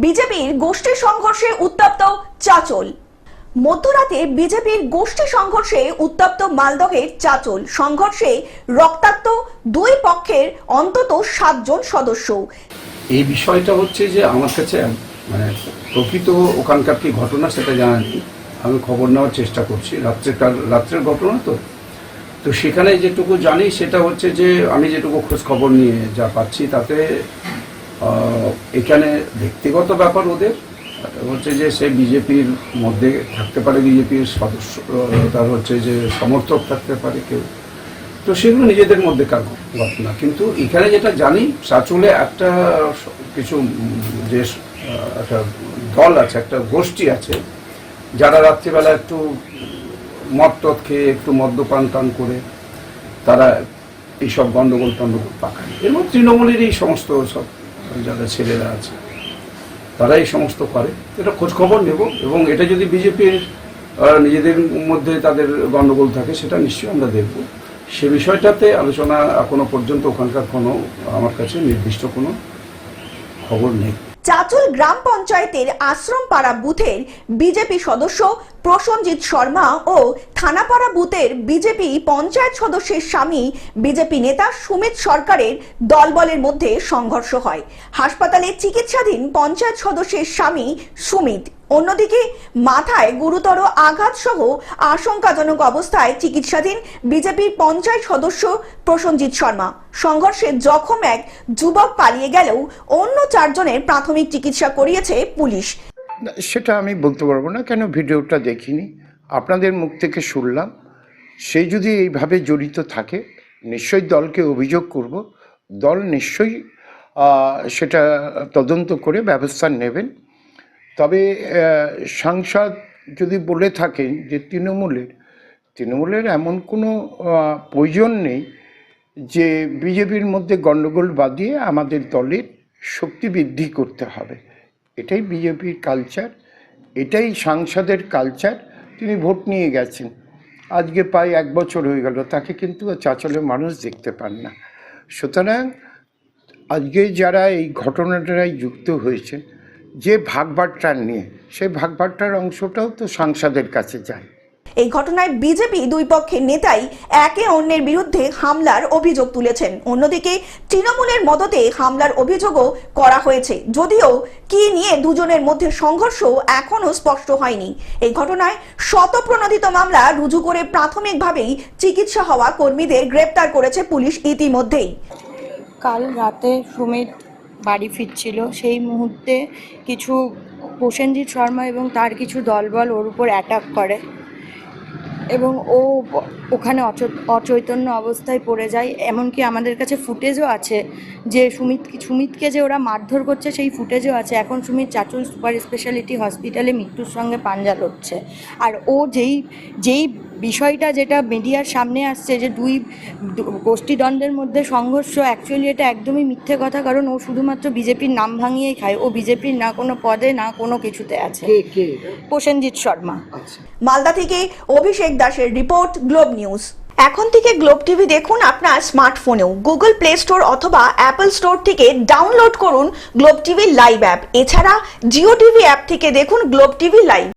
বিজেপির গোষ্ঠী সংঘর্ষে উত্তপ্ত চাঁচল। মধ্যরাতে বিজেপির গোষ্ঠী সংঘর্ষে উত্তপ্ত মালদহের চাঁচল। সংঘর্ষে রক্তাক্ত দুই পক্ষের অন্তত 7 জন সদস্য। এই বিষয়টা হচ্ছে যে আমার কাছে মানে প্রকৃত ওখানকার কি ঘটনা সেটা জানা নেই। আমি খবর নেওয়ার চেষ্টা করছি, রাত্রের ঘটনা তো সেখানে যেটুকু জানি সেটা হচ্ছে যে আমি যেটুকু খোঁজ খবর নিয়ে যা পাচ্ছি তাতে এখানে ব্যক্তিগত ব্যাপার ওদের হচ্ছে যে সে বিজেপির মধ্যে থাকতে পারে, বিজেপির সদস্য তার হচ্ছে যে সমর্থক থাকতে পারে কেউ, তো সেগুলো নিজেদের মধ্যেকার ঘটনা। কিন্তু এখানে যেটা জানি চাঁচলে একটা কিছু যে একটা দল আছে, একটা গোষ্ঠী আছে যারা রাত্রিবেলা একটু মদ টদ খেয়ে একটু মদ্যপান টান করে তারা এইসব গণ্ডগোল টণ্ডগোল পাকায়। এর মধ্যে তৃণমূলের এই সমস্ত সব যারা ছেলেরা আছে তারা এই সমস্ত করে। এটা খোঁজ খবর নেব এবং এটা যদি বিজেপির নিজেদের মধ্যে তাদের গণ্ডগোল থাকে সেটা নিশ্চয়ই আমরা দেখব। সে বিষয়টাতে আলোচনা এখনো পর্যন্ত ওখানকার কোনো আমার কাছে নির্দিষ্ট কোনো খবর নেই। চাঁচল গ্রাম পঞ্চায়েতের আশ্রমপাড়া বুথের বিজেপি সদস্য প্রসেনজিৎ শর্মা ও থানাপাড়া বুথের বিজেপি পঞ্চায়েত সদস্যের স্বামী বিজেপি নেতা সুমিত সরকারের দলবলের মধ্যে সংঘর্ষ হয়। হাসপাতালে চিকিৎসাধীন পঞ্চায়েত সদস্যের স্বামী সুমিত। অন্যদিকে মাথায় গুরুতর আঘাত সহ আশঙ্কাজনক অবস্থায় চিকিৎসাধীন বিজেপির পঞ্চায়েত সদস্য প্রসেনজিৎ শর্মা। সংঘর্ষে জখম এক যুবক পালিয়ে গেলেও অন্য 4 জনের প্রাথমিক চিকিৎসা করিয়েছে পুলিশ। সেটা আমি বলতে পারবো না, কেন ভিডিওটা দেখিনি, আপনাদের মুখ থেকে শুনলাম। সেই যদি এইভাবে জড়িত থাকে নিশ্চয়ই দলকে অভিযোগ করব, দল নিশ্চয়ই সেটা তদন্ত করে ব্যবস্থা নেবেন। তবে সাংসদ যদি বলে থাকেন যে তৃণমূলের এমন কোনো প্রয়োজন নেই যে বিজেপির মধ্যে গণ্ডগোল বাঁধিয়ে আমাদের দলের শক্তি বৃদ্ধি করতে হবে। এটাই বিজেপির কালচার, এটাই সাংসদের কালচার। তিনি ভোট নিয়ে গেছেন, আজকে প্রায় 1 বছর হয়ে গেল, তাকে কিন্তু চাঁচলের মানুষ দেখতে পান না। সুতরাং আজকে যারা এই ঘটনাটায় যুক্ত হয়েছে যে ভাগবাট্টা নিয়ে, সেই ভাগবাট্টার অংশটাও তো সাংসদের কাছে যায়। এই ঘটনায় বিজেপি দুই পক্ষের নেতাই একে অন্যের বিরুদ্ধে হামলার অভিযোগ তুলেছেন। অন্যদিকে তৃণমূলের মদতে হামলার অভিযোগও করা হয়েছে, যদিও কি নিয়ে দুজনের মধ্যে সংঘর্ষ এখনো স্পষ্ট হয়নি। এই ঘটনায় শতপ্রণোদিত মামলা রুজু করে প্রাথমিকভাবেই চিকিৎসা হওয়া কর্মীদের গ্রেপ্তার করেছে পুলিশ ইতিমধ্যেই। কাল রাতে সুমিত বাড়ি ফিরছিল, সেই মুহূর্তে কিছু প্রসেনজিৎ শর্মা এবং তার কিছু দলবল ওর উপর অ্যাটাক করে এবং ও ওখানে অচৈতন্য অবস্থায় পড়ে যায়। এমনকি আমাদের কাছে ফুটেজও আছে যে সুমিতকে যে ওরা মারধর করছে, সেই ফুটেজও আছে। এখন সুমিত চাঁচল সুপার স্পেশালিটি হসপিটালে মৃত্যুর সঙ্গে পাঞ্জা লড়ছে। আর ও যেই বিষয়টা যেটা মিডিয়ার সামনে আসছে যে দুই গোষ্ঠীদ্বন্দ্বের মধ্যে সংঘর্ষ, অ্যাকচুয়ালি এটা একদমই মিথ্যে কথা। কারণ ও শুধুমাত্র বিজেপির নাম ভাঙিয়েই খায়, ও বিজেপির না কোনো পদে না কোনো কিছুতে আছে। প্রসেনজিৎ শর্মা। মালদা থেকে অভিষেক দাসের রিপোর্ট, গ্লোব নিউজ। এখন থেকে গ্লোব টিভি দেখুন আপনার স্মার্টফোনেও। গুগল প্লে স্টোর অথবা অ্যাপল স্টোর থেকে ডাউনলোড করুন গ্লোব টিভি লাইভ অ্যাপ। এছাড়া জিও টিভি অ্যাপ থেকে দেখুন গ্লোব টিভি লাইভ।